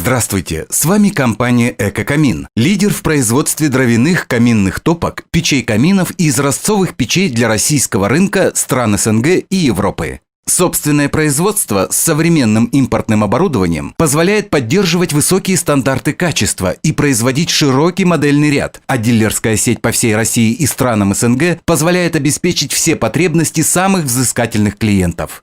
Здравствуйте, с вами компания «Эко-Камин», лидер в производстве дровяных каминных топок, печей каминов и изразцовых печей для российского рынка, стран СНГ и Европы. Собственное производство с современным импортным оборудованием позволяет поддерживать высокие стандарты качества и производить широкий модельный ряд, а дилерская сеть по всей России и странам СНГ позволяет обеспечить все потребности самых взыскательных клиентов.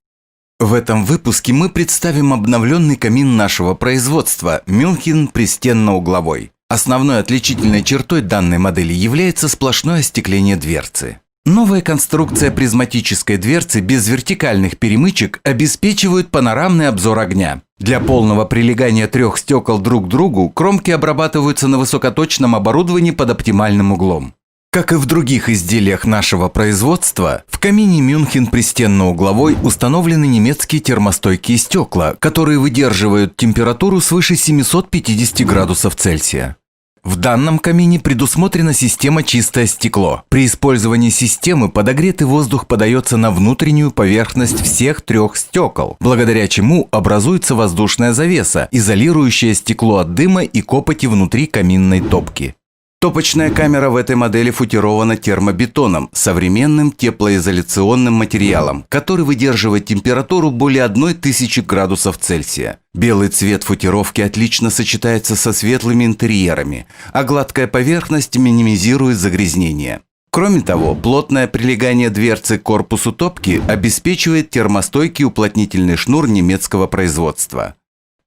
В этом выпуске мы представим обновленный камин нашего производства München пристенно-угловой. Основной отличительной чертой данной модели является сплошное остекление дверцы. Новая конструкция призматической дверцы без вертикальных перемычек обеспечивает панорамный обзор огня. Для полного прилегания трех стекол друг к другу кромки обрабатываются на высокоточном оборудовании под оптимальным углом. Как и в других изделиях нашего производства, в камине München пристенно-угловой установлены немецкие термостойкие стекла, которые выдерживают температуру свыше 750 градусов Цельсия. В данном камине предусмотрена система «Чистое стекло». При использовании системы подогретый воздух подается на внутреннюю поверхность всех трех стекол, благодаря чему образуется воздушная завеса, изолирующая стекло от дыма и копоти внутри каминной топки. Топочная камера в этой модели футирована термобетоном, современным теплоизоляционным материалом, который выдерживает температуру более 1000 градусов Цельсия. Белый цвет футировки отлично сочетается со светлыми интерьерами, а гладкая поверхность минимизирует загрязнение. Кроме того, плотное прилегание дверцы к корпусу топки обеспечивает термостойкий уплотнительный шнур немецкого производства.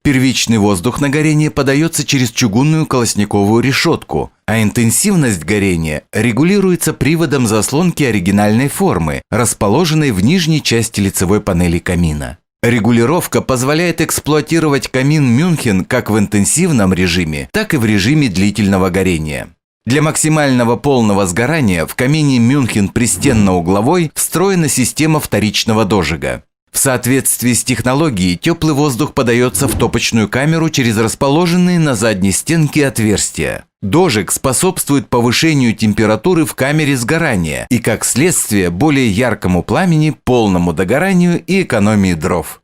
Первичный воздух на горение подается через чугунную колосниковую решетку, а интенсивность горения регулируется приводом заслонки оригинальной формы, расположенной в нижней части лицевой панели камина. Регулировка позволяет эксплуатировать камин München как в интенсивном режиме, так и в режиме длительного горения. Для максимального полного сгорания в камине München пристенно-угловой встроена система вторичного дожига. В соответствии с технологией, теплый воздух подается в топочную камеру через расположенные на задней стенке отверстия. Дожиг способствует повышению температуры в камере сгорания и, как следствие, более яркому пламени, полному догоранию и экономии дров.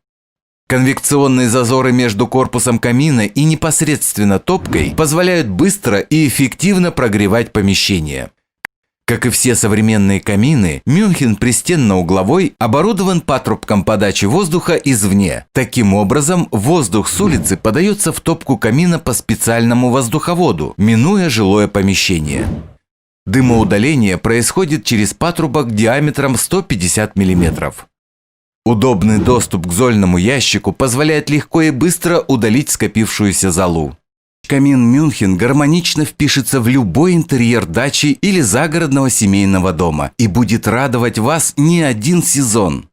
Конвекционные зазоры между корпусом камина и непосредственно топкой позволяют быстро и эффективно прогревать помещение. Как и все современные камины, München пристенно-угловой оборудован патрубком подачи воздуха извне. Таким образом, воздух с улицы подается в топку камина по специальному воздуховоду, минуя жилое помещение. Дымоудаление происходит через патрубок диаметром 150 мм. Удобный доступ к зольному ящику позволяет легко и быстро удалить скопившуюся золу. Камин München гармонично впишется в любой интерьер дачи или загородного семейного дома и будет радовать вас не один сезон.